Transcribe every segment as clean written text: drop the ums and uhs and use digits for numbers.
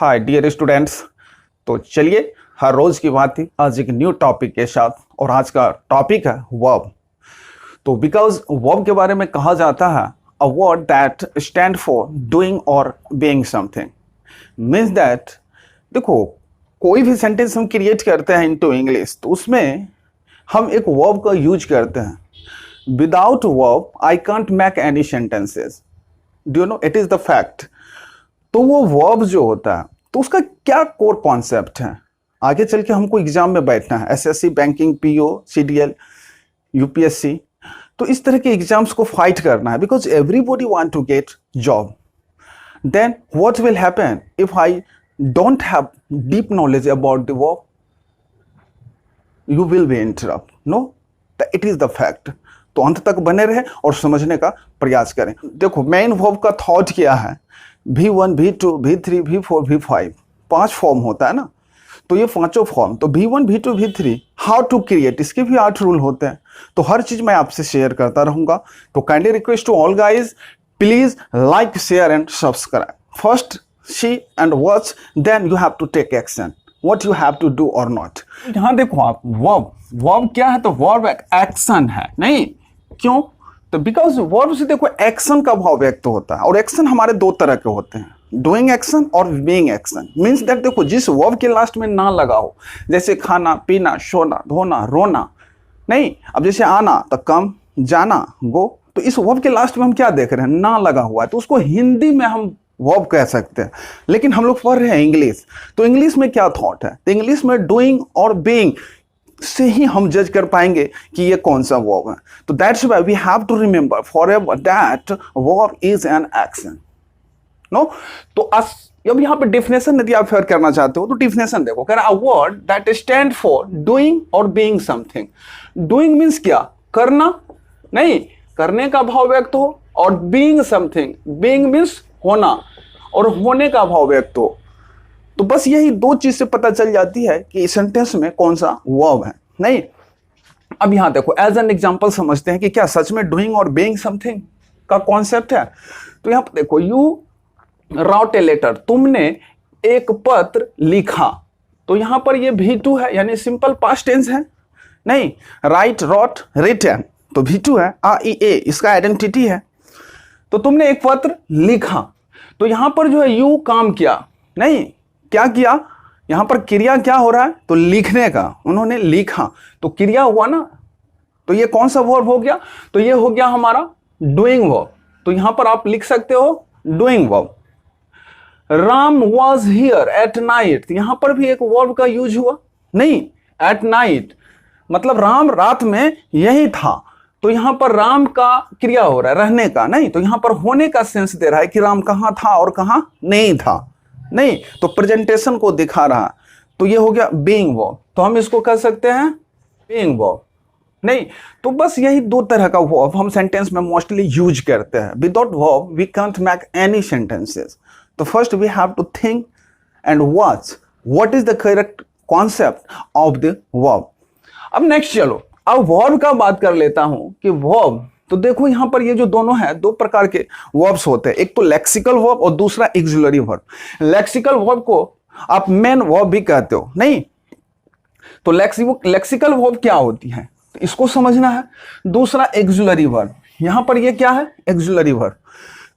Hi dear students. तो चलिए हर रोज की बात थी आज एक न्यू टॉपिक के साथ, और आज का टॉपिक है वर्ब। तो बिकॉज वर्ब के बारे में कहा जाता है a word that stand for doing और बीइंग समथिंग। मीन्स दैट देखो, कोई भी सेंटेंस हम क्रिएट करते हैं इनटू इंग्लिश, तो उसमें हम एक वर्ब का यूज करते हैं। Without verb I can't make any sentences. Do you know, it is the fact. तो वो वर्ब जो होता है, तो उसका क्या कोर कॉन्सेप्ट है। आगे चल के हमको एग्जाम में बैठना है, SSC, banking, PO, CDL, UPSC, तो इस तरह के एग्जाम्स को फाइट करना है। Because everybody want to get job. Then what will happen if I don't have deep knowledge about the verb? You will be interrupt. No, it is the fact. तो अंत तक बने रहे और समझने का प्रयास करें। देखो, मेन वर्ब का थॉट क्या है। V1, V2, V3, V4, V5 5 form होता है ना। तो ये पांचों फॉर्म, तो V1, V2, V3 how to create, इसके भी 8 रूल होते हैं। तो हर चीज मैं आपसे शेयर करता रहूंगा। तो kindly request to all guys, please like, share and subscribe. First see and watch, then you have to take action what you have to do or not. यहां देखो आप, वर्ब क्या है, तो वर्ब एक्शन है। नहीं क्यों? तो बिकॉज वर्ब से देखो एक्शन का भाव व्यक्त होता है, और एक्शन हमारे दो तरह के होते हैं, डूइंग एक्शन और बीइंग एक्शन। मीन्स दैट देखो, जिस वर्ब के लास्ट में ना लगा हो, जैसे खाना, पीना, सोना, धोना, रोना। नहीं, अब जैसे आना तो कम, जाना गो, तो इस वर्ब के लास्ट में हम क्या देख रहे हैं, ना लगा हुआ है। तो उसको हिंदी में हम वर्ब कह सकते हैं, लेकिन हम लोग पढ़ रहे हैं इंग्लिश। तो इंग्लिश में क्या थॉट है, तो इंग्लिश में डूइंग और बीइंग से ही हम जज कर पाएंगे कि ये कौन सा वर्ब है। तो that's why we have to remember forever that verb is an action. No, तो अब यहाँ पे डेफिनेशन यदि आप फेयर करना चाहते हो तो डेफिनेशन देखो, कह रहा है a word that stand for doing और बीइंग समथिंग। डूइंग मीन्स क्या, करना, नहीं करने का भाव व्यक्त हो, और बीइंग समथिंग, बीइंग मीन्स होना, और होने का भाव व्यक्त हो। तो बस यही दो चीज से पता चल जाती है कि इस सेंटेंस में कौन सा वर्ब है। नहीं, अब यहां देखो एज एन एग्जांपल समझते हैं कि क्या सच में डूइंग और बीइंग समथिंग का कॉन्सेप्ट है। तो यहां पर देखो, यू रॉट ए लेटर, तुमने एक पत्र लिखा। तो यहां पर ये V2 है, यानी सिंपल पास्ट टेंस है। नहीं, राइट, रॉट, रिटन, तो V2 है। REA इसका आइडेंटिटी है। तो तुमने एक पत्र लिखा, तो यहां पर जो है यू काम किया। नहीं, क्या किया, यहां पर क्रिया क्या हो रहा है, तो लिखने का, उन्होंने लिखा, तो क्रिया हुआ ना। तो ये कौन सा वर्ब हो गया, तो ये हो गया हमारा डूइंग वर्ब। तो यहां पर आप लिख सकते हो doing verb. Ram was here at night, यहां पर भी एक वर्ब का यूज हुआ। नहीं, एट नाइट मतलब राम रात में यही था। तो यहां पर राम का क्रिया हो रहा है, रहने का। नहीं, तो यहां पर होने का सेंस दे रहा है कि राम कहां था और कहां नहीं था। नहीं, तो प्रेजेंटेशन को दिखा रहा। तो ये हो गया बीइंग वर्ब। तो हम इसको कह सकते हैं बीइंग वर्ब। नहीं, तो बस यही दो तरह का वर्ब हम सेंटेंस में मोस्टली यूज करते हैं। Without verb we can't make any sentences. तो first we have to think and watch what is the correct concept of the verb. अब नेक्स्ट चलो, अब वर्ब का बात कर लेता हूं कि वर्ब, तो देखो यहां पर ये जो दोनों है, दो प्रकार के वर्ब्स होते हैं। एक तो लेक्सिकल वर्ब और दूसरा एक्सिलरी वर्ब। लेक्सिकल वर्ब को आप मेन वर्ब भी कहते हो। नहीं, तो लेक्सिकल वर्ब क्या होती है, तो इसको समझना है। दूसरा एक्सिलरी वर्ब, यहां पर ये क्या है, एक्सिलरी वर्ब।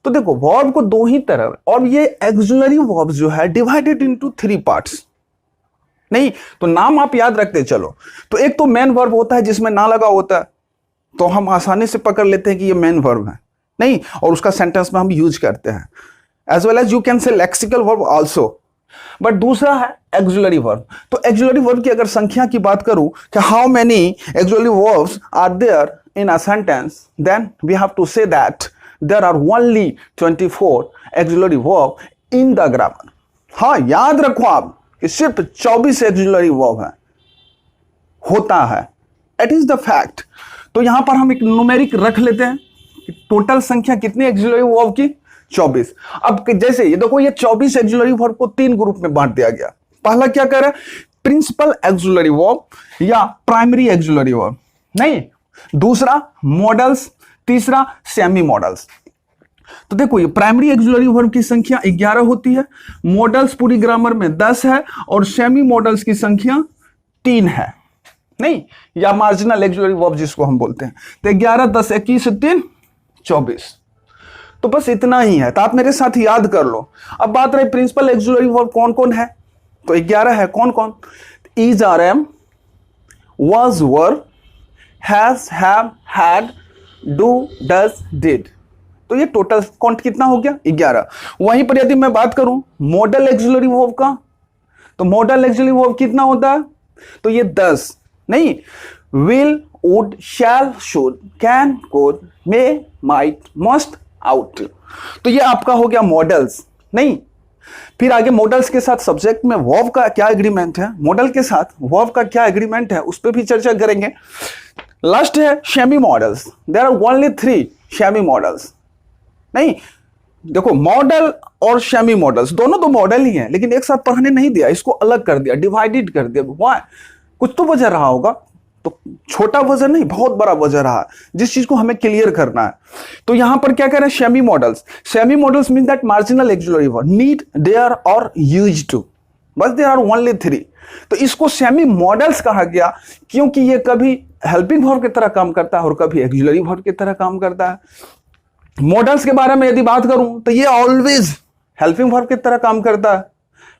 तो देखो वर्ब को दो ही तरह, और ये एक्सिलरी वर्ब जो है डिवाइडेड इनटू 3 पार्ट्स। नहीं, तो नाम आप याद रखते चलो। तो एक तो मेन वर्ब होता है जिसमें ना लगा होता है, तो हम आसानी से पकड़ लेते हैं कि ये मेन वर्ब है। नहीं, और उसका सेंटेंस में हम यूज करते हैं। As well as you can say lexical verb also. But दूसरा है एक्सिलरी वर्ब। तो एक्सिलरी वर्ब की अगर संख्या की बात करूं कि how many auxiliary verbs are there in a sentence, then we have to say that there are only 24 auxiliary verb in the grammar. हाँ, याद रखो आप कि सिर्फ 24 एक्सिलरी वर्ब है, होता है। It is the fact. तो यहां पर हम एक न्यूमेरिक रख लेते हैं कि टोटल संख्या कितनी एक्सिलरी वर्ब की, 24। अब जैसे ये देखो, ये 24 एक्सिलरी वर्ब को 3 ग्रुप में बांट दिया गया। पहला क्या कर रहा है, प्रिंसिपल एक्सिलरी वर्ब या प्राइमरी एक्सिलरी वर्ब। नहीं, दूसरा मॉडल्स, तीसरा सेमी मॉडल्स। तो देखो ये प्राइमरी एक्सिलरी वर्ब की संख्या 11 होती है, मॉडल्स पूरी ग्रामर में 10 है और सेमी मॉडल्स की संख्या 3 है, नहीं, या मार्जिनल एक्सिलरी वर्ब जिसको हम बोलते हैं। तो 11 10 21 3 24, तो बस इतना ही है। तो आप मेरे साथ याद कर लो। अब बात रही प्रिंसिपल एक्सिलरी वर्ब कौन कौन है, तो 11 है। कौन कौन? Is, are, am, was, were, has, have, had, do, does, did। तो ये टोटल काउंट कितना हो गया? 11। वहीं पर यदि मैं बात करूं मॉडल एक्सिलरी वर्ब का, तो मॉडल एक्सिलरी वर्ब कितना होता है? तो ये 10, नहीं, will, would, shall, should, can, could, may, might, must, ought. तो ये आपका हो गया मॉडल्स, नहीं। फिर आगे मॉडल्स के साथ सब्जेक्ट में वर्ब का क्या एग्रीमेंट है, मॉडल के साथ वर्ब का क्या एग्रीमेंट है, उस पर भी चर्चा करेंगे। लास्ट है semi modals. There are only 3 semi modals, नहीं, देखो मॉडल और सेमी मॉडल्स दोनों तो मॉडल ही हैं, लेकिन एक साथ पढ़ने नहीं दिया, इसको अलग कर दिया, डिवाइडेड कर दिया। वाह, कुछ तो वजह रहा होगा। तो छोटा वजन नहीं, बहुत बड़ा वजह रहा, जिस चीज को हमें क्लियर करना है। तो यहां पर क्या कह रहे हैं? Semi modals. Semi modals mean that marginal auxiliary verb, need, dare और यूज्ड टू, बस देयर आर ओनली 3। तो इसको सेमी मॉडल्स कहा गया क्योंकि ये कभी हेल्पिंग वर्ब की तरह काम करता है और कभी एक्सिलरी वर्ब की तरह काम करता है। मॉडल्स के बारे में यदि बात करूं तो ये ऑलवेज हेल्पिंग वर्ब की तरह काम करता है,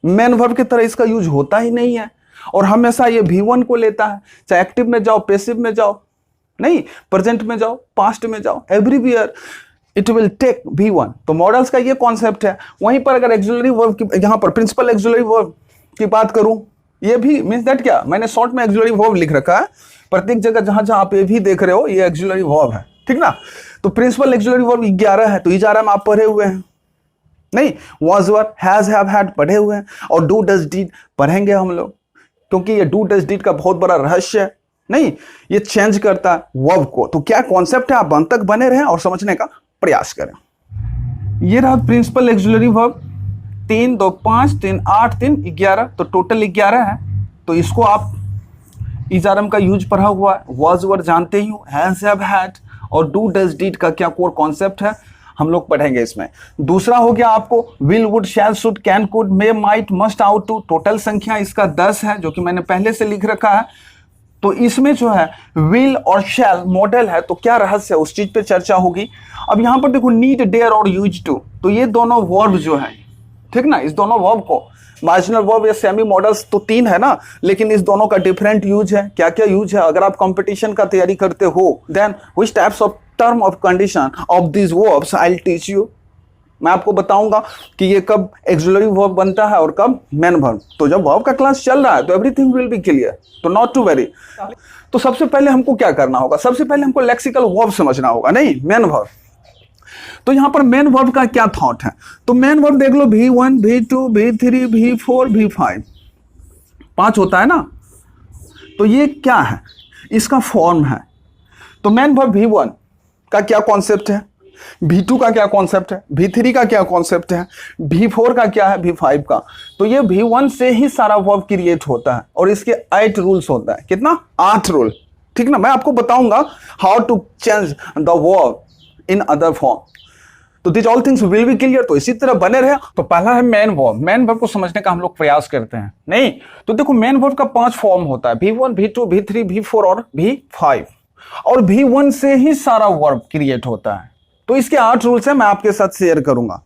मेन वर्ब की तरह इसका यूज होता ही नहीं है, और हमेशा ये V1 को लेता है, चाहे एक्टिव में जाओ, पैसिव में जाओ, नहीं, प्रेजेंट में जाओ, पास्ट में जाओ, everywhere it will take V1। तो मॉडल्स का ये कॉन्सेप्ट है। वहीं पर अगर एक्सिलरी वर्ब की, यहां पर प्रिंसिपल एक्सिलरी वर्ब की बात करूं, ये भी मींस दैट क्या, मैंने शॉर्ट में एक्सिलरी वर्ब लिख रखा है, प्रत्येक जगह जहां जहां आप ये भी देख रहे हो ये एक्सिलरी वर्ब है, ठीक ना। तो प्रिंसिपल एक्सिलरी वर्ब 11 है, तो इज, आर, एम आप पढ़े हुए हैं, नहीं, was, were, has, have, had पढ़े हुए हैं, और do, does, did पढ़ेंगे हम लोग, क्योंकि ये डू डज डिड का बहुत बड़ा रहस्य है, नहीं, ये चेंज करता है वर्ब को। तो क्या कॉन्सेप्ट है, आप अंत तक बने रहें और समझने का प्रयास करें। ये रहा प्रिंसिपल एक्सिलरी वर्ब, 3 2 5 3 8 3 11, तो टोटल 11 है। तो इसको आप इज, आर, एम का यूज पढ़ा हुआ है, वाज, वर जानते ही हो, हैज, हैव, हैड, और डू डज डिड का क्या कोर कॉन्सेप्ट है हम लोग पढ़ेंगे इसमें। दूसरा हो गया आपको will, would, shall, should, can, could, may, might, must, ought to. Total संख्या इसका 10 है, जो कि मैंने पहले से लिख रखा है। तो इसमें जो है विल और शैल मॉडल है, तो क्या रहस्य है उस चीज पे चर्चा होगी। अब यहां पर देखो नीड, डेयर और यूज टू, तो ये दोनों वर्ब जो है, ठीक ना, इस दोनों वर्ब को मार्जिनल वर्ब या सेमी मॉडल्स तो 3 है ना, लेकिन इस दोनों का डिफरेंट यूज है। क्या क्या यूज है? अगर आप कंपटीशन का तैयारी करते हो, then which types of term of condition of this verbs I will teach you. मैं आपको बताऊंगा कि ये कब एक्सिलरी वर्ब बनता है और कब मेन वर्ब। तो जब वर्ब का क्लास चल रहा है तो एवरीथिंग विल बी क्लियर, तो नॉट टू वरी। तो सबसे पहले हमको क्या करना होगा? सबसे पहले हमको लेक्सिकल वर्ब समझना होगा, नहीं मेन वर्ब। तो यहां पर मेन वर्ब का क्या थॉट है? तो मेन वर्ब देख लो, V1 V2 V3 V4 V5, 5 होता है ना। तो ये क्या है? इसका फॉर्म है। तो मेन वर्ब V1 का क्या कॉन्सेप्ट है, V2 का क्या कॉन्सेप्ट है, V3 का क्या कॉन्सेप्ट है, V4 का क्या है, V5 का। तो ये V1 से ही सारा वर्ब क्रिएट होता है और इसके 8 रूल्स होता है। कितना? 8 रूल, ठीक ना। मैं आपको बताऊंगा how to change the verb in other form. तो this all things will be clear, तो इसी तरह बने रहे। तो पहला है मेन वर्ब। मेन वर्ब को समझने का हम लोग प्रयास करते हैं, नहीं। तो देखो मेन वर्ब का 5 फॉर्म होता है, V1 V2 V3 V4 और V5, और V1 से ही सारा वर्ब क्रिएट होता है। तो इसके 8 रूल्स हैं, मैं आपके साथ शेयर करूंगा,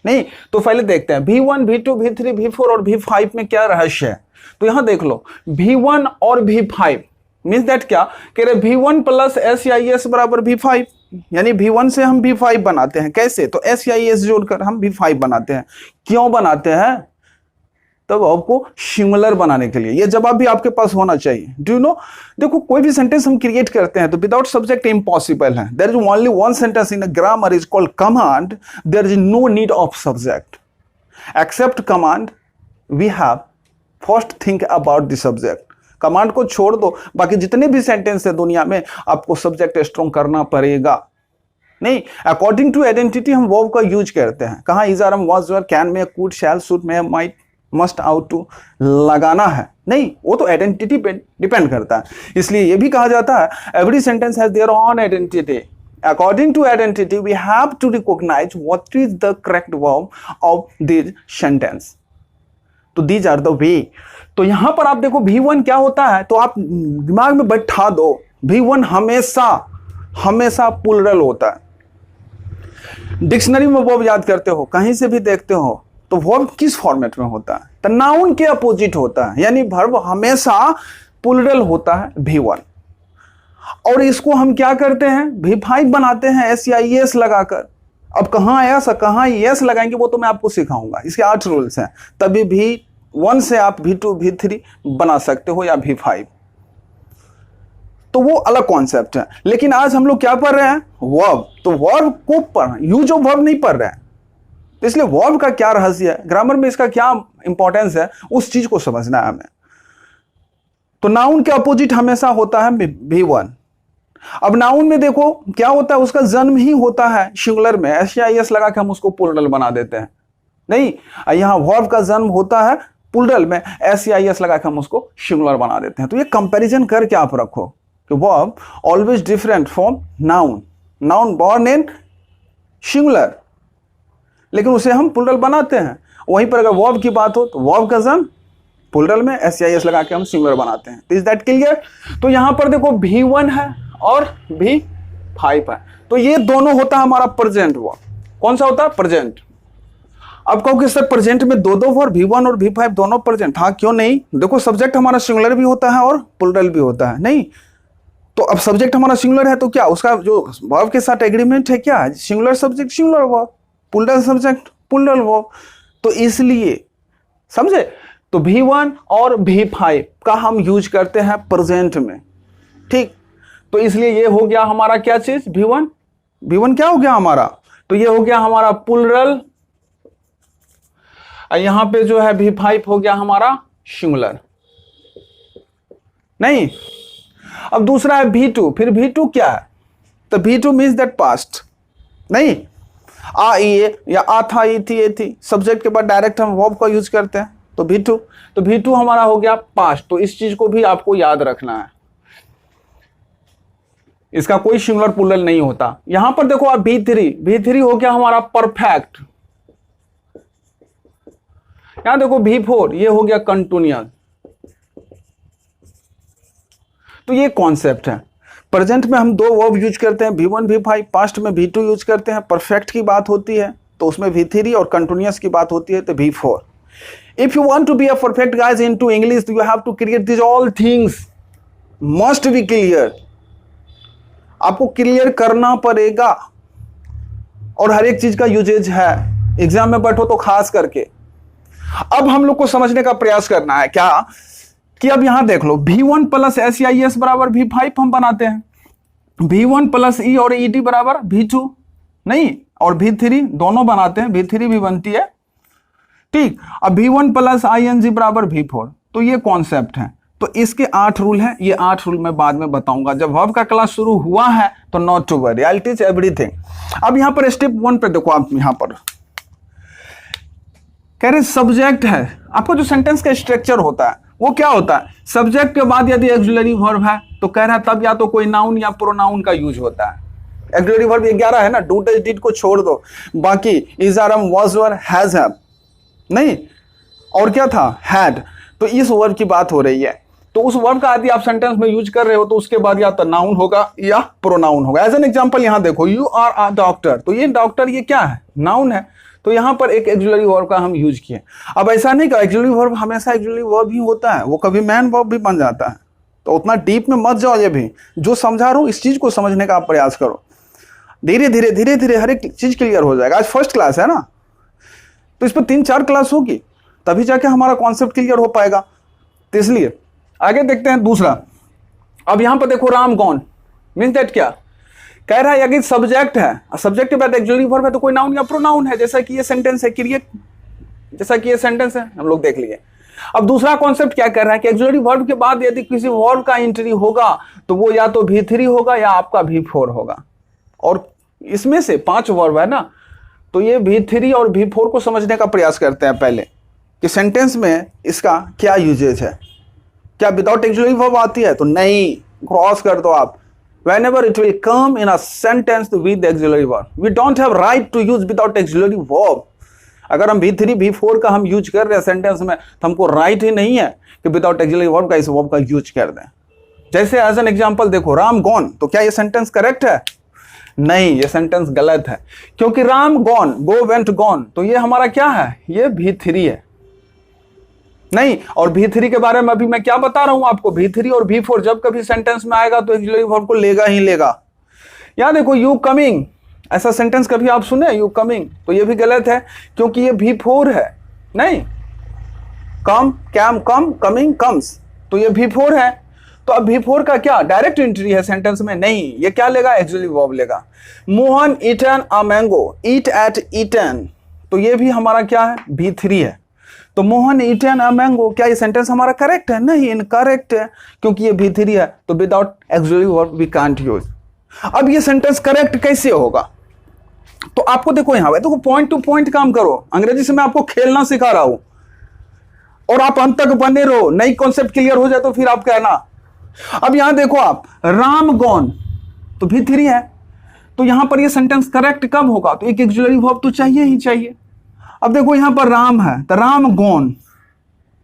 नहीं। तो पहले देखते हैं V1 V2 V3 V4 और V5 में क्या रहस्य है। तो यहां देख लो, V1 और V5 मीन्स दैट क्या कह रहे, V1 प्लस SEIS बराबर V5, यानी V1 से हम V5 बनाते हैं। कैसे? तो SEIS जोड़कर हम V5 बनाते हैं। क्यों बनाते हैं? तब आपको सिमिलर बनाने के लिए। ये जवाब भी आपके पास होना चाहिए। डू यू नो, देखो कोई भी सेंटेंस हम क्रिएट करते हैं तो विदाउट सब्जेक्ट इम्पॉसिबल है। There is only one sentence in a grammar is called command, there is no need of subject. Except command we have first think about the subject. Command को छोड़ दो, बाकी जितने भी सेंटेंस है दुनिया में आपको सब्जेक्ट स्ट्रॉन्ग करना पड़ेगा, नहीं। अकॉर्डिंग टू आइडेंटिटी हम वर्ब का यूज करते हैं। कहाँ? Is, are, am, was, were, can, may, could, shall, should, may, might, must, ought to लगाना है, नहीं। वो तो आइडेंटिटी पे डिपेंड करता है। इसलिए ये भी कहा जाता है every sentence has their own identity, according to identity we have to recognize what is the correct verb of this sentence. तो these are the way. तो यहां पर आप देखो V1 क्या होता है, तो आप दिमाग में बैठा दो, V1 हमेशा प्लूरल होता है। डिक्शनरी में वर्ब याद करते हो, कहीं से भी देखते हो, तो वर्ब किस फॉर्मेट में होता है, तो नाउन के अपोजिट होता है, यानी वर्ब हमेशा प्लूरल होता है V1। और इसको हम क्या करते हैं, V5 बनाते हैं SEIS लगाकर। अब कहाँ एस कहाँ एस लगाएंगे वो तो मैं आपको सिखाऊंगा, इसके 8 रूल्स हैं, तभी V1 से आप V2 V3 बना सकते हो या V5, तो वो अलग कॉन्सेप्ट है। लेकिन आज हम लोग क्या पढ़ रहे हैं, वर्ब। तो वर्ब को पढ़, यूज ऑफ वर्ब नहीं पढ़ रहे हैं, तो इसलिए वर्ब का क्या रहस्य है, ग्रामर में इसका क्या इंपॉर्टेंस है, उस चीज को समझना है हमें। तो नाउन के अपोजिट हमेशा होता है V1। अब नाउन में देखो क्या होता है, उसका जन्म ही होता है सिंगुलर में, SEIS लगा के हम उसको प्लूरल बना देते हैं। नहीं, यहाँ वर्ब का जन्म होता है प्लूरल में, SEIS लगा के हम उसको सिंगुलर बना देते हैं। तो ये कंपैरिजन करके आप रखो कि verb always different from noun born in singular, लेकिन उसे हम प्लूरल बनाते हैं। वहीं पर अगर वर्ब की बात हो तो वर्ब का जन्म प्लूरल में, SEIS लगा के हम सिंगुलर बनाते हैं। Is that clear? तो यहां पर देखो V1 है और V5 है, तो ये दोनों होता है हमारा प्रेजेंट वर्ब। कौन सा होता है, प्रेजेंट। अब कहो कि सर प्रेजेंट में दो वर्ब V1 और V5 दोनों प्रेजेंट, हाँ क्यों नहीं, देखो सब्जेक्ट हमारा सिंगुलर भी होता है और प्लूरल भी होता है। नहीं, तो अब सब्जेक्ट हमारा सिंगुलर है तो क्या उसका जो वर्ब के साथ एग्रीमेंट है, क्या singular subject singular verb, plural subject plural verb. तो इसलिए समझे, तो V1 और V5 का हम यूज करते हैं प्रेजेंट में, ठीक। तो इसलिए ये हो गया हमारा क्या चीज, V1 क्या हो गया हमारा, तो ये हो गया हमारा प्लूरल, और यहां पे जो है V5 हो गया हमारा सिंगुलर। नहीं, अब दूसरा है V2, फिर V2 क्या है, तो V2 मीन्स दैट पास्ट। नहीं, आ ये या आ था, ई थी, ए थी, सब्जेक्ट के बाद डायरेक्ट हम वर्ब का यूज करते हैं, तो V2 हमारा हो गया पास्ट। तो इस चीज को भी आपको याद रखना है, इसका कोई सिंगुलर प्लूरल नहीं होता। यहां पर देखो आप V3 हो गया हमारा परफेक्ट। यहां देखो V4, ये हो गया कंटिन्यूअस। तो ये कॉन्सेप्ट है। प्रेजेंट में हम दो वर्ब यूज करते हैं, V1 V5, पास्ट में V2 यूज करते हैं। परफेक्ट की बात होती है तो उसमें V3 और कंटिन्यूअस की बात होती है तो V4। If you want to be a perfect guys into English, you have to create this all things, must be clear. आपको क्लियर करना पड़ेगा, और हर एक चीज का यूजेज है, एग्जाम में बैठो तो खास करके। अब हम लोग को समझने का प्रयास करना है क्या, कि अब यहां देख लो V1 प्लस SEIS बराबर V5 हम बनाते हैं, V1 प्लस E और ED बराबर V2, नहीं, और V3 दोनों बनाते हैं, V3 भी बनती है, ठीक। अब V1 प्लस ING बराबर V4, तो ये कॉन्सेप्ट है। तो इसके 8 रूल हैं, ये 8 रूल मैं बाद में बताऊंगा, जब वर्ब का क्लास शुरू हुआ है तो not to worry, I will teach everything. अब यहां पर स्टेप 1 पे देखो, आप यहां पर कह रहे सब्जेक्ट है, आपको जो सेंटेंस का स्ट्रक्चर होता है वो क्या होता है, सब्जेक्ट के बाद यदि ऑक्सिलरी वर्ब है तो कह रहा है तब या तो कोई नाउन या प्रोनाउन का यूज होता है। ऑक्सिलरी वर्ब 11 है ना, डू डज डिड को छोड़ दो, बाकी is are am was were has have, नहीं, और क्या था, हैड। तो इस वर्ब की बात हो रही है, तो उस वर्ब का यदि आप सेंटेंस में यूज कर रहे हो तो उसके बाद या तो नाउन होगा या प्रोनाउन होगा। एज एन एग्जांपल यहां देखो, यू आर अ डॉक्टर, तो ये डॉक्टर ये क्या है, नाउन है, तो यहां पर एक ऑक्सिलरी वर्ब का हम यूज किए। अब ऐसा नहीं कि ऑक्सिलरी वर्ब हमेशा ऑक्सिलरी वर्ब ही होता है, वो कभी मैन वर्ब भी बन जाता है, तो उतना डीप में मत जाओ। ये भी जो समझा रहा हूं इस चीज को समझने का आप प्रयास करो, धीरे धीरे हर एक चीज क्लियर हो जाएगा। आज फर्स्ट क्लास है ना, तो इस पर 3-4 क्लास होगी तभी जाके हमारा कॉन्सेप्ट क्लियर हो पाएगा। तो इसलिए आगे देखते हैं दूसरा। अब यहां पर देखो राम गॉन मीन्स दैट क्या कह रहा है, अगर सब्जेक्ट है, सब्जेक्ट के बाद ऑक्सिलरी वर्ब है तो कोई नाउन या प्रोनाउन है, जैसा कि ये सेंटेंस है, क्रिएट, जैसा कि ये सेंटेंस है, हम लोग देख लिए। अब दूसरा कॉन्सेप्ट क्या कर रहा है कि ऑक्सिलरी वर्ब के बाद यदि किसी वर्ब का एंट्री होगा तो वो या तो V3 होगा या आपका V4 होगा, और इसमें से 5 वर्ब है ना, तो ये V3 और V4 को समझने का प्रयास करते हैं पहले कि सेंटेंस में इसका क्या यूजेज है। क्या विदाउट ऑक्सिलरी वर्ब आती है, तो नहीं, क्रॉस कर दो आप, whenever it will come in a sentence with the auxiliary verb. We don't have right to use without auxiliary verb. अगर हम V3 V4 का हम यूज कर रहे हैं सेंटेंस में तो हमको राइट ही नहीं है कि विदाउट ऑक्सिलरी वर्ब का इस वर्ब का यूज कर दें। जैसे एज एन एग्जांपल देखो, राम गॉन, तो क्या ये सेंटेंस करेक्ट है? नहीं, ये सेंटेंस गलत है, क्योंकि Ram gone, go went gone, तो ये हमारा क्या है? ये V3 है। नहीं, और V3 के बारे में अभी मैं क्या बता रहा हूं आपको, V3 और V4 जब कभी सेंटेंस में आएगा तो ऑक्सिलरी वर्ब को लेगा ही लेगा। यहां देखो, यू कमिंग, ऐसा सेंटेंस कभी आप सुने? यू कमिंग, तो ये भी गलत है क्योंकि ये V4 है। नहीं, कम, कैम, कम, कमिंग, कम्स, तो ये V4 है। तो अब V4 का क्या डायरेक्ट एंट्री है सेंटेंस में? नहीं, ये क्या लेगा? ऑक्सिलरी वर्ब लेगा। Mohan eaten a mango, eat ate eaten, तो ये भी हमारा क्या है? V3 है। तो मोहन ईटन अ मैंगो, क्या ये सेंटेंस हमारा करेक्ट है? नहीं, इनकरेक्ट है, क्योंकि ये V3 है, तो without auxiliary verb we can't use. अब ये सेंटेंस करेक्ट कैसे होगा? तो आपको देखो, यहां पे देखो, पॉइंट टू पॉइंट काम करो। अंग्रेजी से मैं आपको खेलना सिखा रहा हूं और आप अंत तक बने रहो, नई कॉन्सेप्ट क्लियर हो जाए तो फिर आप कहना। अब यहां देखो आप, राम गॉन, तो V3 है, तो यहां पर ये सेंटेंस करेक्ट कब होगा? तो एक ऑक्सिलरी वर्ब तो चाहिए ही चाहिए। अब देखो, यहां पर राम है, तो राम गॉन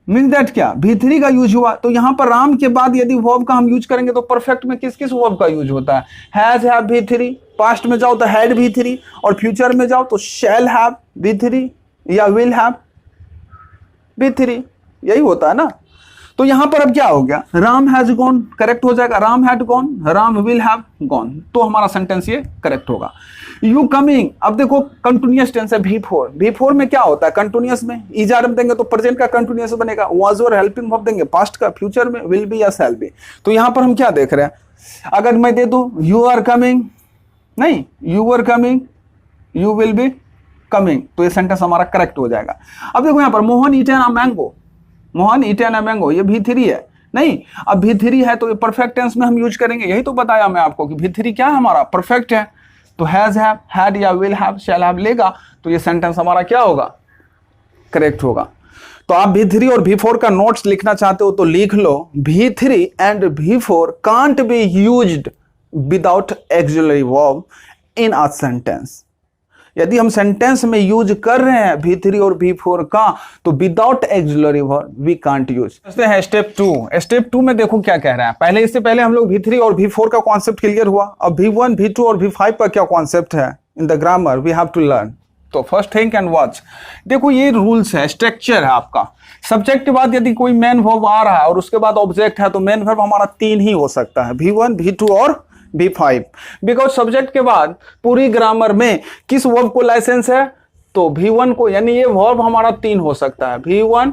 मीन दैट क्या? V3 का यूज हुआ। तो यहां पर राम के बाद यदि वर्ब का हम यूज करेंगे तो परफेक्ट में किस किस वर्ब का यूज होता है? हैज हैव V3, पास्ट में जाओ तो हैड V3, और फ्यूचर में जाओ तो शैल हैव V3 या विल हैव V3, यही होता है ना। तो यहां पर अब क्या हो गया? राम हैज गॉन करेक्ट हो जाएगा, Ram had gone, Ram will have gone, तो हमारा सेंटेंस ये करेक्ट होगा। यू कमिंग, अब देखो कंटिन्यूअस टेंस है V4, V4 में क्या होता है? कंटिन्यूअस में ईजार में देंगे तो प्रेजेंट का कंटिन्यूअस बनेगा, वाज और हेल्पिंग वर्ब देंगे पास्ट का, फ्यूचर में विल बी या शैल बी। तो यहां पर हम क्या देख रहे हैं? अगर मैं दे दूं यू आर कमिंग, नहीं, you are coming, you will be coming, तो ये सेंटेंस हमारा करेक्ट हो जाएगा। अब देखो यहां पर Mohan eaten a mango, Mohan eaten a mango, ये V3 है। नहीं, अब V3 है तो ये परफेक्ट टेंस में हम यूज करेंगे, यही तो बताया मैं आपको कि V3 क्या है? हमारा परफेक्ट है। तो हैज हैव, हैड या विल हैव, शैल हैव लेगा, तो ये सेंटेंस हमारा क्या होगा? करेक्ट होगा। तो आप V3 और V4 का नोट्स लिखना चाहते हो तो लिख लो, V3 and V4 can't be used without auxiliary verb in a sentence. यदि हम सेंटेंस में यूज कर रहे हैं V3 और V4 का, तो without auxiliary verb we can't use. Step 2। Step 2 में देखो क्या कह रहा है। पहले, इससे पहले हम लोग V3 और V4 का कॉन्सेप्ट क्लियर हुआ। अब V1, V2 और V5 का क्या कॉन्सेप्ट है in the grammar we have to learn. तो फर्स्ट थिंक एंड वॉच, देखो ये रूल्स है, स्ट्रक्चर है आपका। सब्जेक्ट के बाद यदि कोई मेन वर्ब आ रहा है और उसके बाद ऑब्जेक्ट है, तो मेन वर्ब हमारा 3 ही हो सकता है, V1, V2 और V5। बिकॉज सब्जेक्ट के बाद पूरी ग्रामर में किस वर्ब को लाइसेंस है? तो V1 को, यानी ये वर्ब हमारा 3 हो सकता है, V1,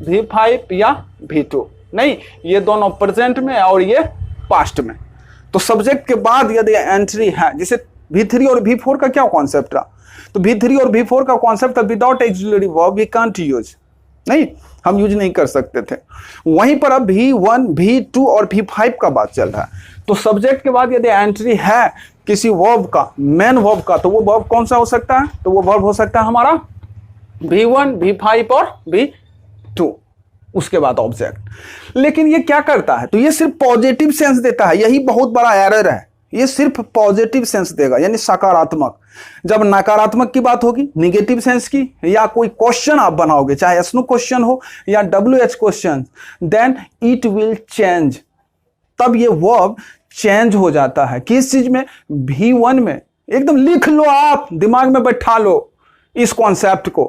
V5 या V2। नहीं, ये दोनों प्रेजेंट में और ये पास्ट में। तो सब्जेक्ट के बाद यदि एंट्री है, जैसे V3 और V4 का क्या कॉन्सेप्ट रहा? तो V3 और V4 का concept without auxiliary verb we can't use, नहीं, हम यूज नहीं कर सकते थे। वहीं पर अब V1, V2 और V5 का बात चल रहा है। तो सब्जेक्ट के बाद यदि एंट्री है किसी वर्ब का, मेन वर्ब का, तो वो वर्ब कौन सा हो सकता है? तो वो वर्ब हो सकता है हमारा V1, V5 और V2, उसके बाद ऑब्जेक्ट। लेकिन ये क्या करता है? तो ये सिर्फ पॉजिटिव सेंस देता है, यही बहुत बड़ा एरर है। ये सिर्फ पॉजिटिव सेंस देगा, यानी सकारात्मक। जब नकारात्मक की बात होगी, निगेटिव सेंस की, या कोई क्वेश्चन आप बनाओगे, चाहे एस नो क्वेश्चन हो या WH question, then it will change, तब ये वर्ब चेंज हो जाता है। किस चीज में? V1 में। एकदम लिख लो, आप दिमाग में बैठा लो इस कॉन्सेप्ट को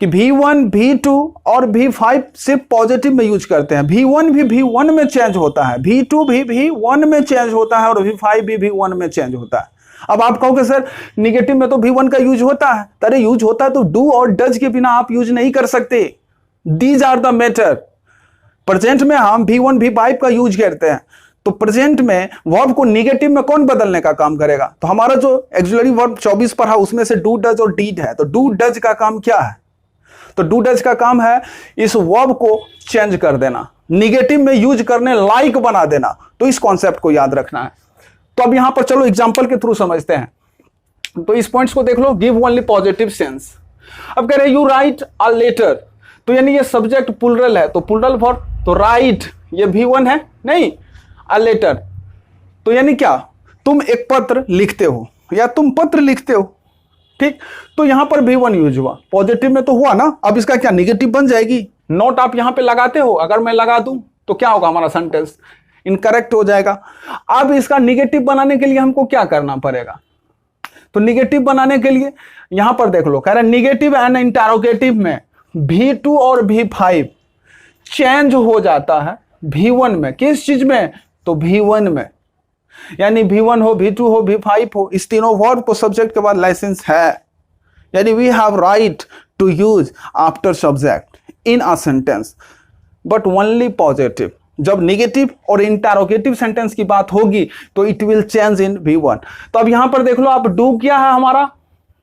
कि V1, V2 और V5 सिर्फ पॉजिटिव में यूज करते हैं। V1 भी V1 में चेंज होता है, V2 भी V1 में चेंज होता है और V5 भी V1 में चेंज होता है। अब आप कहोगे सर निगेटिव में तो V1 का यूज होता है। अरे यूज होता है तो डू और डज के बिना आप यूज नहीं कर सकते। These are the matter. Present में हम V1, V5 का यूज करते हैं, तो प्रेजेंट में वर्ब को निगेटिव में कौन बदलने का काम करेगा? तो हमारा जो ऑक्सिलरी वर्ब 24 पर है उसमें से डू, डज और डीड है। तो डू डज का काम क्या है? तो डू डज का काम है इस वर्ब को चेंज कर देना, निगेटिव में यूज करने लायक बना देना। तो इस कॉन्सेप्ट को याद रखना है। तो अब यहां पर चलो एग्जांपल के थ्रू समझते हैं। तो इस पॉइंट्स को देख लो, गिव ओनली पॉजिटिव सेंस। अब कह रहे यू राइट अ लेटर, तो यानी ये सब्जेक्ट प्लुरल है, तो प्लुरल वर्ब, तो राइट ये V1 है, नहीं, अ लेटर, तो यानी क्या, तुम एक पत्र लिखते हो या तुम पत्र लिखते हो, ठीक, तो यहां पर V1 यूज हुआ, पॉजिटिव में तो हुआ ना, अब इसका क्या निगेटिव बन जाएगी, नोट आप यहां पे लगाते हो, अगर मैं लगा दूं तो क्या होगा, हमारा सेंटेंस इनकरेक्ट हो जाएगा। अब इसका निगेटिव बनाने के लिए हमको क्या करना पड़ेगा, तो निगेटिव बनाने के लिए यहां पर देख लो, कह रहा है निगेटिव एंड इंटरोगेटिव में V2 और V5 चेंज हो जाता है V1 में, किस चीज में, तो V1 में, यानी V1 हो, V2 हो, V5 हो, इस तीनों वर्ब को सब्जेक्ट के बाद लाइसेंस है, यानी we have right to use after subject in a sentence but only positive. जब निगेटिव और इंटरोगेटिव सेंटेंस की बात होगी तो it will change in V1। तो अब यहां पर देख लो, आप डू क्या है हमारा,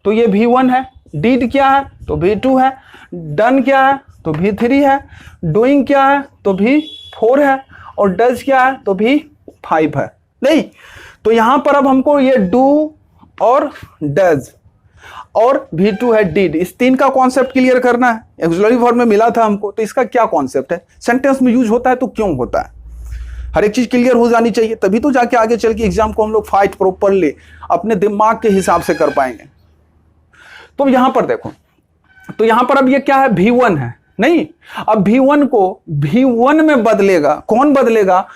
तो ये V1 है, डिड क्या है तो V2 है, डन क्या है तो V3 है, डूइंग क्या है तो V4 है, और डज क्या है तो V5 है। नहीं, तो यहां पर अब हमको ये डू और डज और V2 है डिड, इस तीन का कॉन्सेप्ट क्लियर करना है। ऑक्सिलरी वर्ब में मिला था हमको, तो इसका क्या कॉन्सेप्ट है, सेंटेंस में यूज होता है तो क्यों होता है, हर एक चीज क्लियर हो जानी चाहिए, तभी तो जाके आगे चल के एग्जाम को हम लोग फाइट प्रॉपरली अपने दिमाग के हिसाब से कर पाएंगे। तो यहां पर देखो, तो यहां पर अब ये क्या है, V1 है, नहीं, अब V1 को V1 में बदलेगा, कौन बदलेगा,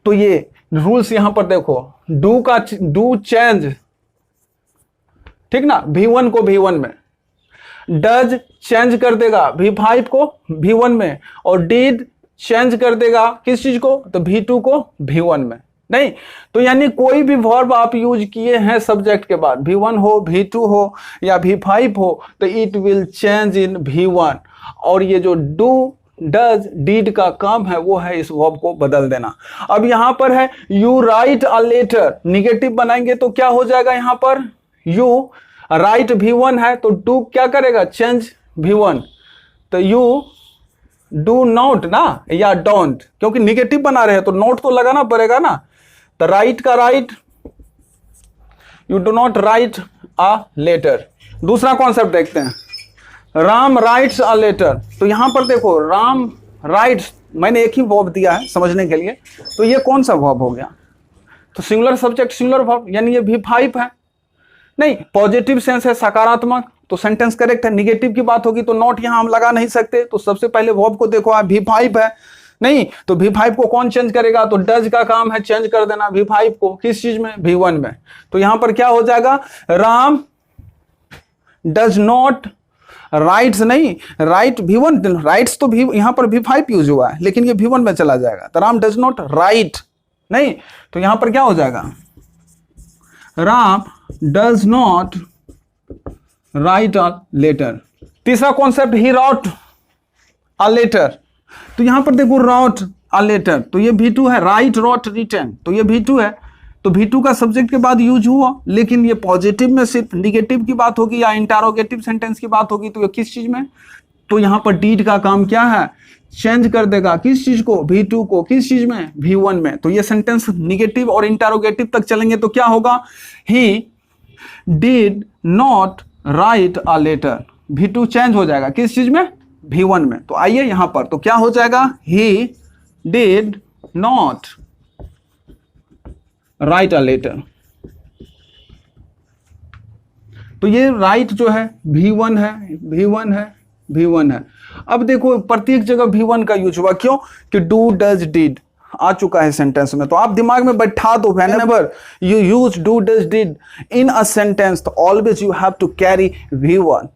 तो ये रूल्स यहां पर देखो, डू चेंज, ठीक ना, V1 को V1 में, डज चेंज कर देगा V5 को V1 में, और डिड चेंज कर देगा किस चीज को, तो V2 को V1 में। नहीं, तो यानी कोई भी वर्ब आप यूज किए हैं सब्जेक्ट के बाद, V1 हो, V2 हो या V5 हो, तो it will change in V1, और ये जो डू डज डीड का काम है वो है इस वर्ब को बदल देना। अब यहां पर है you write a letter, negative बनाएंगे तो क्या हो जाएगा, यहां पर यू राइट V1 है तो डू क्या करेगा, चेंज V1, तो यू डू नॉट ना या डोंट, क्योंकि निगेटिव बना रहे हैं तो नोट तो लगाना पड़ेगा ना, तो राइट का write, you do not write a letter. दूसरा कॉन्सेप्ट देखते हैं, राम राइट्स अ लेटर, तो यहां पर देखो राम राइट्स, मैंने एक ही वर्ब दिया है समझने के लिए, तो ये कौन सा वर्ब हो गया, तो सिंगुलर सब्जेक्ट सिंगुलर वर्ब, यानी ये V5 है। नहीं, पॉजिटिव सेंस है, सकारात्मक, तो सेंटेंस करेक्ट है। निगेटिव की बात होगी तो नॉट यहां हम लगा नहीं सकते, तो सबसे पहले वर्ब को देखो, आप V5 है, नहीं, तो V5 को कौन चेंज करेगा, तो डज का काम है चेंज कर देना V5 को, किस चीज में, V1 में, तो यहां पर क्या हो जाएगा, राम डज नॉट राइट्स, नहीं, राइट V1, राइट्स तो यहां पर V5 यूज हुआ है, लेकिन ये V1 में चला जाएगा, तो राम डज नॉट राइट, नहीं, तो यहां पर क्या हो जाएगा, Ram does not write a letter. तीसरा concept, he wrote a letter, तो यहां पर देखो रॉट अ लेटर, तो ये V2 है, राइट रॉट रिटन, तो ये V2 है, तो V2 का सब्जेक्ट के बाद यूज हुआ, लेकिन ये पॉजिटिव में सिर्फ निगेटिव की बात होगी या इंटरोगेटिव सेंटेंस की बात होगी तो ये किस चीज में, तो यहां पर डीड का काम क्या है, चेंज कर देगा किस चीज को, V2 को, किस चीज में, V1 में। तो ये सेंटेंस निगेटिव और इंटरोगेटिव तक चलेंगे तो क्या होगा, he did not write a letter, V2 change हो जाएगा किस चीज में, V1 में। तो आइए यहां पर, तो क्या हो जाएगा, he did not write a letter, तो ये राइट जो है V1 है, V1 है, V1 है। अब देखो प्रत्येक जगह V1 का यूज हुआ, क्यों, कि डू डज डिड आ चुका है सेंटेंस में, तो आप दिमाग में बैठा दो, whenever you use do does did in a sentence तो always you have to carry V1,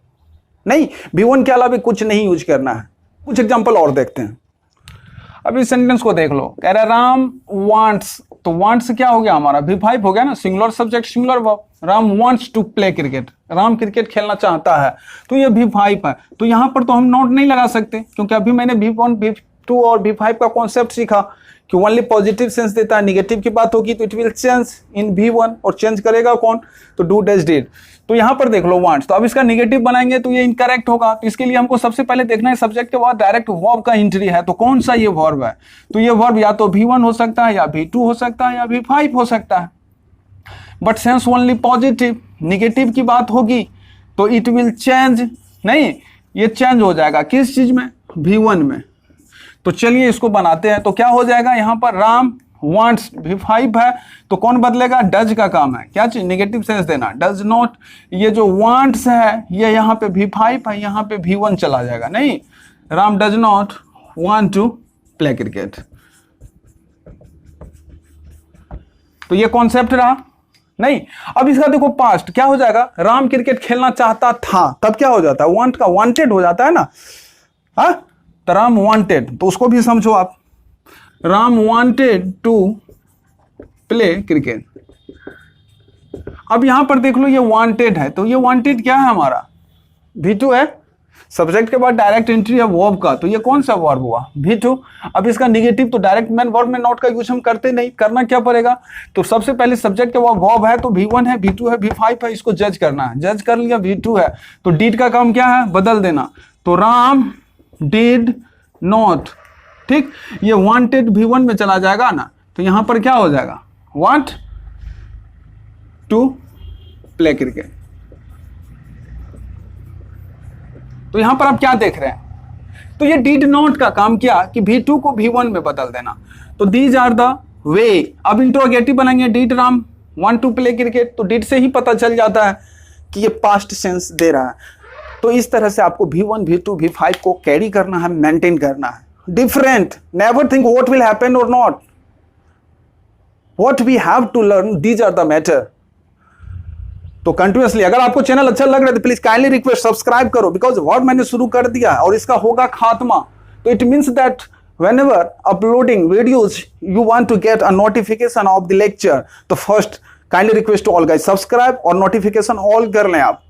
नहीं, V1 के अलावा कुछ नहीं यूज करना है। कुछ एग्जांपल और देखते हैं, अब इस सेंटेंस को देख लो, कह रहा है राम वांट्स, तो वांट्स क्या हो गया हमारा, V5 हो गया ना, singular subject singular verb, Ram wants to play cricket, Ram cricket खेलना चाहता है, तो ये V5 है, तो यहां पर तो हम नोट नहीं लगा सकते, क्योंकि अभी मैंने V1 V2 और V5 का कॉन्सेप्ट सीखा कि ओनली पॉजिटिव सेंस देता है, निगेटिव की बात होगी तो it will change in V1, और चेंज करेगा कौन, तो डू डज डिड। तो यहां पर देख लो वांट्स, तो अब इसका निगेटिव बनाएंगे तो ये इनकरेक्ट होगा, तो इसके लिए हमको सबसे पहले देखना है सब्जेक्ट के बाद डायरेक्ट वर्ब का एंट्री है, तो कौन सा ये वर्ब है, तो ये वर्ब या तो V1 हो सकता है, या V2 हो सकता है, या V5 हो सकता है, but sense only positive. Negative की बात होगी तो इट विल चेंज, नहीं, ये चेंज हो जाएगा किस चीज में, V1 में। तो चलिए इसको बनाते हैं, तो क्या हो जाएगा, यहां पर राम वांट्स V5 है तो कौन बदलेगा, डज का काम है, क्या चीज, नेगेटिव सेंस देना, डज नॉट, ये जो वांट्स है ये यहाँ पे V5 है, यहाँ पे V1 चला जाएगा, नहीं, Ram does not want to play cricket. तो ये कॉन्सेप्ट रहा, नहीं। अब इसका देखो पास्ट क्या हो जाएगा, राम क्रिकेट खेलना चाहता था, तब क्या हो जाता है, वांट का वांटेड हो जाता है ना, हाँ, तो राम वांटेड, तो उसको भी समझो आप, Ram wanted to play cricket. अब यहां पर देख लो ये वांटेड है, तो ये वांटेड क्या है हमारा, V2 है, सब्जेक्ट के बाद डायरेक्ट एंट्री है वर्ब का, तो ये कौन सा वर्ब हुआ, V2। अब इसका निगेटिव, तो डायरेक्ट मेन वर्ब में नॉट का यूज हम करते नहीं, करना क्या पड़ेगा, तो सबसे पहले सब्जेक्ट के बाद वर्ब है, तो V1 है, V2 है, V5 है, इसको जज करना है, जज कर लिया, V2 है, तो डिड का काम क्या है, बदल देना, तो राम डिड नॉट, ठीक, ये वांटेड V1 में चला जाएगा ना, तो यहां पर क्या हो जाएगा, वांट टू प्ले क्रिकेट। तो यहां पर आप क्या देख रहे हैं, तो ये डिड नॉट का काम किया कि V2 को V1 में बदल देना, तो दीज आर द वे। अब इंट्रोगेटिव बनाएंगे, did Ram want to play cricket, तो डिड से ही पता चल जाता है कि ये पास्ट सेंस दे रहा है, तो इस तरह से आपको V1 V2 V5 को कैरी करना है, मेंटेन करना है। Different, never think what will happen और not, what we have to learn, these are the matter. तो कंटिन्यूअसली, अगर आपको चैनल अच्छा लग रहा है तो प्लीज काइंडली रिक्वेस्ट सब्सक्राइब करो, बिकॉज वर्ड मैंने शुरू कर दिया और इसका होगा खात्मा, तो it means that whenever uploading videos you want to get a notification of the lecture, तो first kindly request to all guys subscribe और notification all कर लें आप,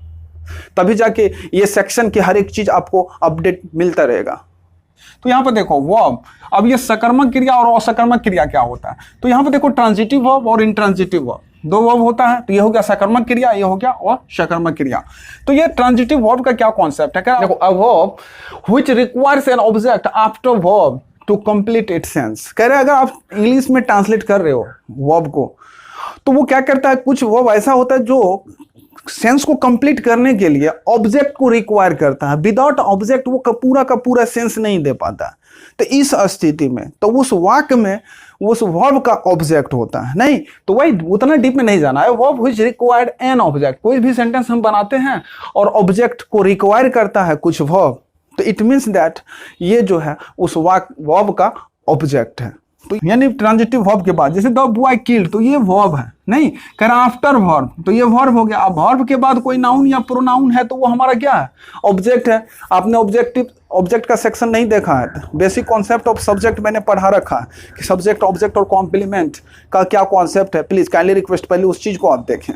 तभी जाके ये सेक्शन की हर एक चीज आपको अपडेट मिलता रहेगा। तो यहाँ पर देखो वर्ब, अब ये सकर्मक क्रिया और असकर्मक क्रिया क्या होता है, तो यहाँ पर देखो ट्रांजिटिव वर्ब और इंट्रांजिटिव वर्ब, दो वर्ब होता है, तो ये हो गया सकर्मक क्रिया, ये हो गया और सकर्मक क्रिया। तो ये ट्रांजिटिव वर्ब का क्या कॉन्सेप्ट है, क्या देखो, a verb which requires an object after verb to complete its sense. कह रहे हैं अगर आप इंग्लिश में ट्रांसलेट कर रहे हो वर्ब को, तो वो क्या करता है, कुछ वर्ब ऐसा होता है जो सेंस को कंप्लीट करने के लिए ऑब्जेक्ट को रिक्वायर करता है, विदाउट ऑब्जेक्ट वो पूरा का पूरा सेंस नहीं दे पाता। तो इस स्थिति में तो उस वाक्य में उस वर्ब का ऑब्जेक्ट होता है, नहीं तो वही उतना डीप में नहीं जाना है। Verb which required an object, कोई भी सेंटेंस हम बनाते हैं और ऑब्जेक्ट को रिक्वायर करता है कुछ वर्ब, तो इट मीन्स दैट ये जो है उस वर्ब का ऑब्जेक्ट है। तो यानी ट्रांजिटिव वर्ब के बाद, जैसे द बॉय किल्ड, तो ये वर्ब है, नहीं कह रहा आफ्टर वर्ब, तो ये वर्ब हो गया। अब वर्ब के बाद कोई नाउन या प्रोनाउन है तो वो हमारा क्या है, ऑब्जेक्ट है। आपने ऑब्जेक्ट का सेक्शन नहीं देखा है, बेसिक कॉन्सेप्ट ऑफ सब्जेक्ट मैंने पढ़ा रखा है कि सब्जेक्ट ऑब्जेक्ट और कॉम्प्लीमेंट का क्या कॉन्सेप्ट है। प्लीज काइंडली रिक्वेस्ट पहले उस चीज को आप देखें।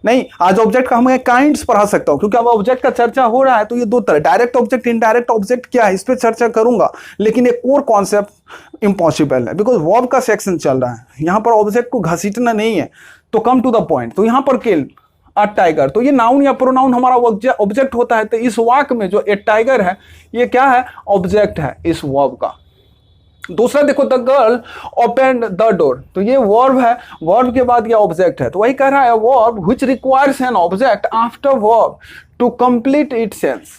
नहीं, आज ऑब्जेक्ट का हम काइंड्स पढ़ा सकता हूं, क्योंकि अब ऑब्जेक्ट का चर्चा हो रहा है, तो ये दो तरह, डायरेक्ट ऑब्जेक्ट, इनडायरेक्ट ऑब्जेक्ट क्या है, इस पे चर्चा करूंगा, लेकिन एक कोर कॉन्सेप्ट इंपॉसिबल है, बिकॉज वर्ब का सेक्शन चल रहा है, यहां पर ऑब्जेक्ट को घसीटना नहीं है। तो कम टू द पॉइंट, तो यहां पर किल अ टाइगर, तो ये नाउन या प्रोनाउन हमारा ऑब्जेक्ट होता है। तो इस वाक्य में जो ए टाइगर है, ये क्या है, ऑब्जेक्ट है इस वर्ब का। दूसरा देखो, the girl open the door, तो ये वर्ब है, वर्ब के बाद ये ऑब्जेक्ट है। तो वही कह रहा है, verb which requires an object after verb to complete its sense.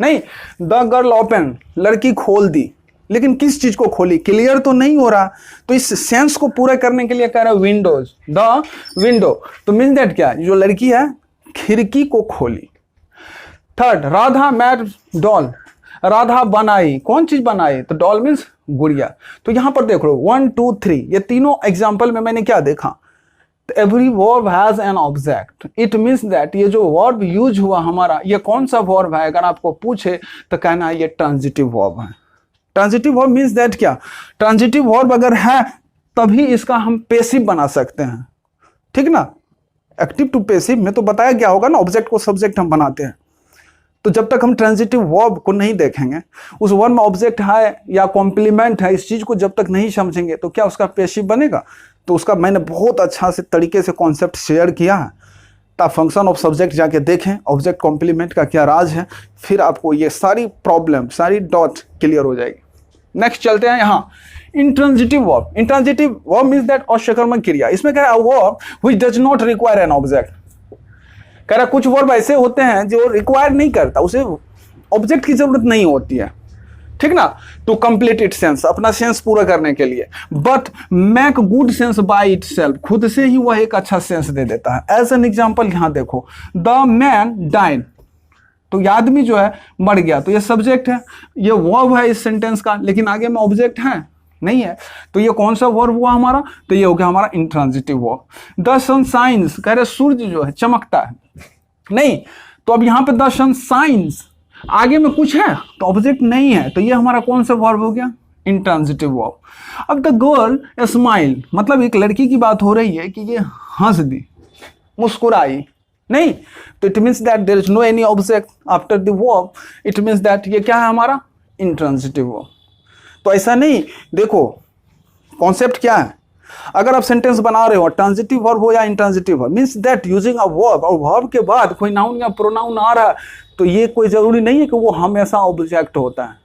नहीं, द गर्ल ओपन, लड़की खोल दी, लेकिन किस चीज को खोली, क्लियर तो नहीं हो रहा, तो इस सेंस को पूरा करने के लिए कह रहा है विंडोज, द विंडो, तो मीन दैट क्या, जो लड़की है खिड़की को खोली। Third, Radha made doll, Radha बनाई, कौन चीज बनाई, तो डॉल मीन्स गुड़िया। तो यहां पर देख लो 1 2 3, ये तीनों एग्जाम्पल में मैंने क्या देखा, तो every verb has an object, it means that ये जो वर्ब यूज हुआ हमारा, ये कौन सा वर्ब है, अगर आपको पूछे तो कहना है ये ट्रांजिटिव वर्ब है। ट्रांजिटिव वर्ब मीन्स दैट क्या, ट्रांजिटिव वर्ब अगर है तभी इसका हम पेसिव बना सकते हैं, ठीक ना। एक्टिव टू पेसिव में तो बताया क्या होगा ना, ऑब्जेक्ट को सब्जेक्ट हम बनाते हैं। तो जब तक हम ट्रांजिटिव वर्ब को नहीं देखेंगे, उस वर्ब में ऑब्जेक्ट है या कॉम्प्लीमेंट है, इस चीज को जब तक नहीं समझेंगे तो क्या उसका पेसिव बनेगा। तो उसका मैंने बहुत अच्छा से तरीके से कॉन्सेप्ट शेयर किया है, तो फंक्शन ऑफ सब्जेक्ट जाके देखें, ऑब्जेक्ट कॉम्प्लीमेंट का क्या राज है, फिर आपको ये सारी प्रॉब्लम, सारी डॉट क्लियर हो जाएगी। नेक्स्ट चलते हैं यहाँ, intransitive verb. Intransitive verb means that असकर्मक क्रिया, इसमें क्या है, verb which does not require an object. कह रहा कुछ वर्ब ऐसे होते हैं जो रिक्वायर नहीं करता, उसे ऑब्जेक्ट की जरूरत नहीं होती है, ठीक ना, टू कंप्लीट इट सेंस, अपना सेंस पूरा करने के लिए, but make good sense by itself, खुद से ही वह एक अच्छा सेंस दे देता है। एज एन एग्जाम्पल यहां देखो, द मैन डाइड, तो ये आदमी जो है मर गया, तो ये सब्जेक्ट है, ये वर्ब है इस सेंटेंस का, लेकिन आगे में ऑब्जेक्ट है नहीं है, तो ये कौन सा वर्ब हुआ हमारा, तो ये हो गया हमारा intransitive verb. The sun shines, कह रहे सूर्य जो है चमकता है, नहीं, तो अब यहां पे द सन शाइन्स, आगे में कुछ है तो ऑब्जेक्ट नहीं है, तो ये हमारा कौन सा वर्ब हो गया, इंट्रांजिटिव वर्ब। अब द गर्ल स्माइल, मतलब एक लड़की की बात हो रही है कि ये हंस दी, मुस्कुराई, नहीं, तो it means that there is no any object after the verb, it means that ये क्या है हमारा, इंट्रांजिटिव वर्ब। तो ऐसा नहीं, देखो कॉन्सेप्ट क्या है, अगर आप सेंटेंस बना रहे हो ट्रांजिटिव वर्ब हो या intransitive verb, means that using a verb, और वर्ब के बाद कोई नाउन या प्रोनाउन आ रहा है, तो ये कोई जरूरी नहीं है कि वो हमेशा ऑब्जेक्ट होता है,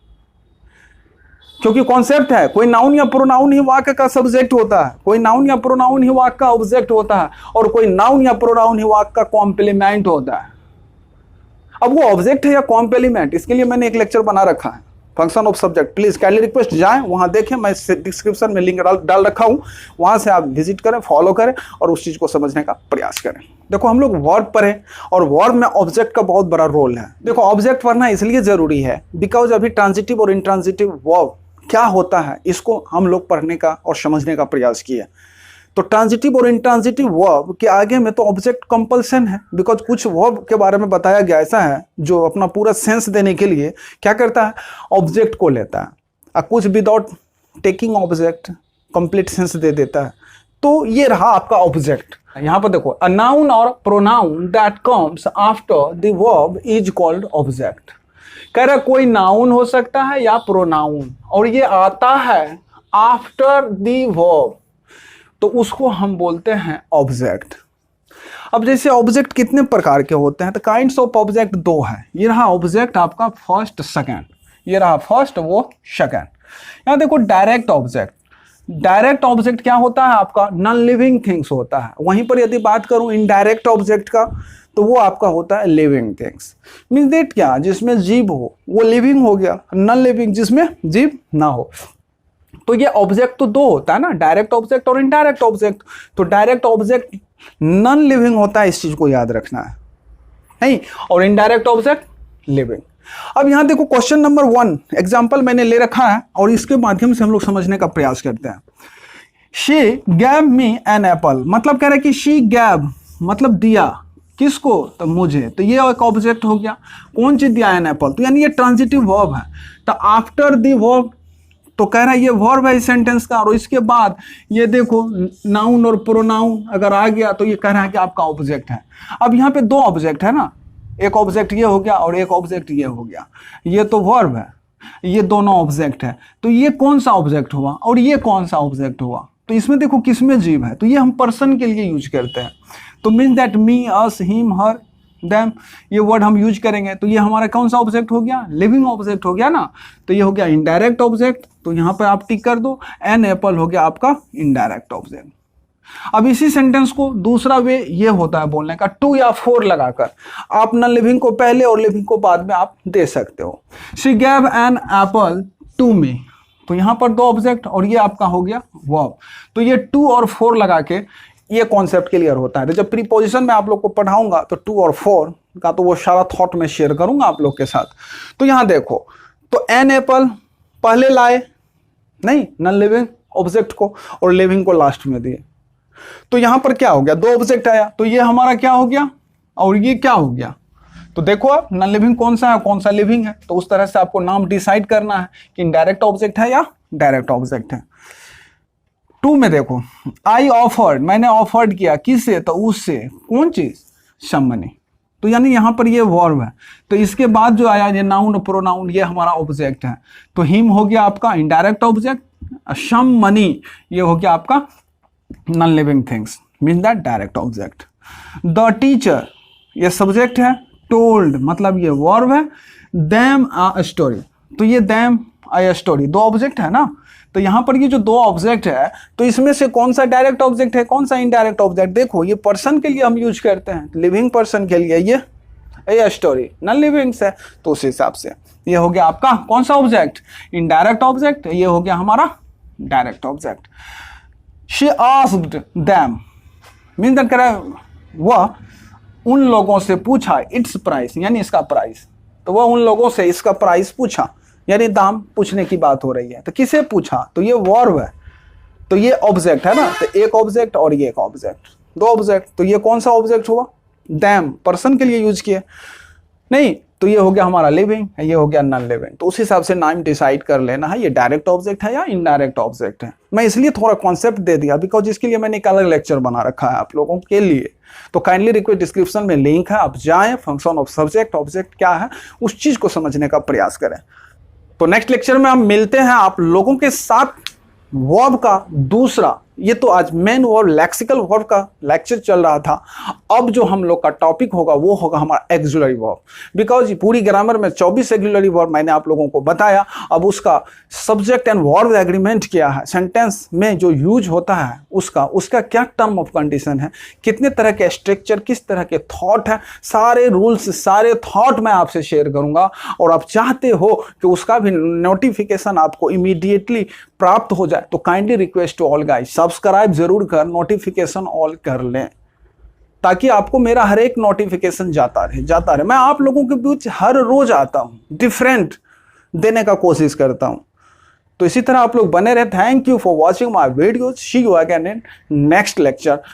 क्योंकि कॉन्सेप्ट है कोई नाउन या प्रोनाउन ही वाक्य का सब्जेक्ट होता है, कोई नाउन या प्रोनाउन ही वाक्य का ऑब्जेक्ट होता है, और कोई नाउन या प्रोनाउन ही वाक्य का कॉम्प्लीमेंट होता है। अब वो ऑब्जेक्ट है या कॉम्प्लीमेंट, इसके लिए मैंने एक लेक्चर बना रखा है, function of subject, please kindly request जाएं वहां देखें, मैं डिस्क्रिप्शन में लिंक डाल रखा हूं, वहां से आप विजिट करें, फॉलो करें और उस चीज को समझने का प्रयास करें। देखो हम लोग वर्ब पढ़े, और वर्ब में ऑब्जेक्ट का बहुत बड़ा रोल है। देखो ऑब्जेक्ट पढ़ना इसलिए जरूरी है बिकॉज अभी ट्रांजिटिव और इंट्रांजिटिव वर्ब क्या होता है इसको हम लोग पढ़ने का और समझने का प्रयास किया। तो ट्रांजिटिव और इंट्रांजिटिव वर्ब के आगे में तो ऑब्जेक्ट कंपल्सन है, बिकॉज कुछ वर्ब के बारे में बताया गया ऐसा है जो अपना पूरा सेंस देने के लिए क्या करता है, ऑब्जेक्ट को लेता है, और कुछ without taking object complete sense दे देता है। तो ये रहा आपका ऑब्जेक्ट। यहां पर देखो, अ नाउन और pronoun that comes after the verb is called object. कह रहा कोई नाउन हो सकता है या प्रोनाउन, और ये आता है आफ्टर द वर्ब, तो उसको हम बोलते हैं ऑब्जेक्ट। अब जैसे ऑब्जेक्ट कितने प्रकार के होते हैं, तो काइंड्स ऑफ ऑब्जेक्ट दो है। ये रहा ऑब्जेक्ट आपका फर्स्ट सेकंड, ये रहा फर्स्ट वो सेकंड। यहां देखो डायरेक्ट ऑब्जेक्ट, डायरेक्ट ऑब्जेक्ट क्या होता है आपका, नॉन लिविंग थिंग्स होता है। वहीं पर यदि बात करूं इनडायरेक्ट ऑब्जेक्ट का, तो वो आपका होता है लिविंग थिंग्स। मीन्स दैट क्या, जिसमें जीव हो वो लिविंग हो गया, नॉन लिविंग जिसमें जीव ना हो। तो ये ऑब्जेक्ट तो दो होता है ना, डायरेक्ट ऑब्जेक्ट और इनडायरेक्ट ऑब्जेक्ट। तो डायरेक्ट ऑब्जेक्ट नॉन लिविंग होता है, इस चीज को याद रखना है, नहीं, और इनडायरेक्ट ऑब्जेक्ट लिविंग। अब यहां देखो क्वेश्चन नंबर 1 एग्जांपल मैंने ले रखा है और इसके माध्यम से हम लोग समझने का प्रयास करते हैं। She gave me an apple, मतलब कह रहा है कि शी गैव मतलब दिया, किसको, तो मुझे, तो ये एक ऑब्जेक्ट हो गया। कौन चीज दिया, एन एप्पल, तो यानी ये ट्रांजिटिव वर्ब है। तो आफ्टर द वर्ब, तो कह रहा है ये वर्ब है इस सेंटेंस का, और इसके बाद ये देखो नाउन और प्रोनाउन अगर आ गया तो ये कह रहा है कि आपका ऑब्जेक्ट है। अब यहाँ पे दो ऑब्जेक्ट है ना, एक ऑब्जेक्ट ये हो गया और एक ऑब्जेक्ट ये हो गया, ये तो वर्ब है, ये दोनों ऑब्जेक्ट है। तो ये कौन सा ऑब्जेक्ट हुआ और ये कौन सा ऑब्जेक्ट हुआ, तो इसमें देखो किसमें जीव है, तो ये हम पर्सन के लिए यूज करते हैं। तो means that me, us, him, her, them, ये वर्ड हम यूज करेंगे, तो ये हमारा कौन सा ऑब्जेक्ट हो गया, लिविंग ऑब्जेक्ट हो गया ना। तो ये हो गया इनडायरेक्ट ऑब्जेक्ट, तो यहाँ पर आप टिक कर दो, एन एप्पल हो गया आपका इनडायरेक्ट ऑब्जेक्ट। अब इसी सेंटेंस को दूसरा वे ये होता है बोलने का, टू या फोर लगाकर आप नॉन लिविंग को पहले और लिविंग को बाद में आप दे सकते हो। She gave an apple to me, तो यहाँ पर दो ऑब्जेक्ट और ये आपका हो गया वर्ब। तो ये टू और फोर लगा के ये कॉन्सेप्ट क्लियर होता है। तो जब प्रीपोजिशन में आप लोग को पढ़ाऊंगा तो टू और फोर का तो वो सारा थॉट में शेयर करूंगा आप लोग के साथ। तो यहां देखो, तो एन एप्पल पहले लाए नहीं नॉन लिविंग ऑब्जेक्ट को, और लिविंग को लास्ट में दिए। तो यहां पर क्या हो गया, दो ऑब्जेक्ट आया, तो ये हमारा क्या हो गया और ये क्या हो गया। तो देखो आप नॉन लिविंग कौन सा है कौन सा लिविंग है, तो उस तरह से आपको नाम डिसाइड करना है कि इनडायरेक्ट ऑब्जेक्ट है या डायरेक्ट ऑब्जेक्ट है। टू में देखो, आई ऑफर्ड, मैंने ऑफर्ड किया, किससे, तो उससे, कौन चीज, समनी, तो यानी यहां पर ये वर्ब है। तो इसके बाद जो आया ये नाउन प्रोनाउन, ये हमारा ऑब्जेक्ट है। तो हिम हो गया आपका इनडायरेक्ट ऑब्जेक्ट, समनी ये हो गया आपका non living things, mean that direct object. The teacher ये सब्जेक्ट है, टोल्ड मतलब ये वर्ब है, देम अ स्टोरी, तो ये देम अ स्टोरी दो ऑब्जेक्ट है ना। तो यहां पर ये जो दो ऑब्जेक्ट है, तो इसमें से कौन सा डायरेक्ट ऑब्जेक्ट है कौन सा इनडायरेक्ट ऑब्जेक्ट, देखो ये पर्सन के लिए हम यूज करते हैं, लिविंग पर्सन के लिए ये ए स्टोरी, नॉन लिविंग्स है। तो उस हिसाब से ये हो गया आपका कौन सा ऑब्जेक्ट, इनडायरेक्ट ऑब्जेक्ट, ये हो गया हमारा direct object. She asked them mean that कह वह उन लोगों से पूछा इट्स प्राइस, यानी इसका प्राइस। तो वह उन लोगों से इसका प्राइस पूछा, यानी दाम पूछने की बात हो रही है। तो किसे पूछा, तो ये वर्ब है, तो ये ऑब्जेक्ट है ना, तो एक ऑब्जेक्ट और ये एक ऑब्जेक्ट, दो ऑब्जेक्ट। तो ये कौन सा ऑब्जेक्ट हुआ, दैम, पर्सन के लिए यूज किए नहीं, तो ये हो गया हमारा लिविंग, ये हो गया नॉन लिविंग। तो उस हिसाब से नाम डिसाइड कर लेना है ये डायरेक्ट ऑब्जेक्ट है या इनडायरेक्ट ऑब्जेक्ट है। मैं इसलिए थोड़ा कॉन्सेप्ट दे दिया बिकॉज इसके लिए मैंने एक अलग लेक्चर बना रखा है आप लोगों के लिए। तो काइंडली रिक्वेस्ट, डिस्क्रिप्शन में लिंक है, आप जाएं, फंक्शन ऑफ सब्जेक्ट, ऑब्जेक्ट क्या है उस चीज को समझने का प्रयास करें। तो नेक्स्ट लेक्चर में हम मिलते हैं आप लोगों के साथ वर्ब का दूसरा, ये तो आज मेन वर्ब लेक्सिकल वर्ब का लेक्चर चल रहा था। अब जो हम लोग का टॉपिक होगा वो होगा हमारा एक्सुलरी वर्ब, बिकॉज पूरी ग्रामर में 24 एक्सुलरी वर्ब मैंने आप लोगों को बताया। अब उसका सब्जेक्ट एंड वर्ब एग्रीमेंट क्या है, सेंटेंस में जो यूज होता है उसका क्या टर्म ऑफ कंडीशन है, कितने तरह के स्ट्रक्चर, किस तरह के थॉट है, सारे रूल्स, सारे थॉट मैं आपसे शेयर करूंगा। और आप चाहते हो कि उसका भी नोटिफिकेशन आपको इमीडिएटली प्राप्त हो जाए तो kindly request to all guys, subscribe जरूर कर, नोटिफिकेशन ऑल कर लें ताकि आपको मेरा हर एक नोटिफिकेशन जाता रहे। मैं आप लोगों के बीच हर रोज आता हूं, डिफरेंट देने का कोशिश करता हूं। तो इसी तरह आप लोग बने रहे। Thank you for watching my videos, see you again in next lecture.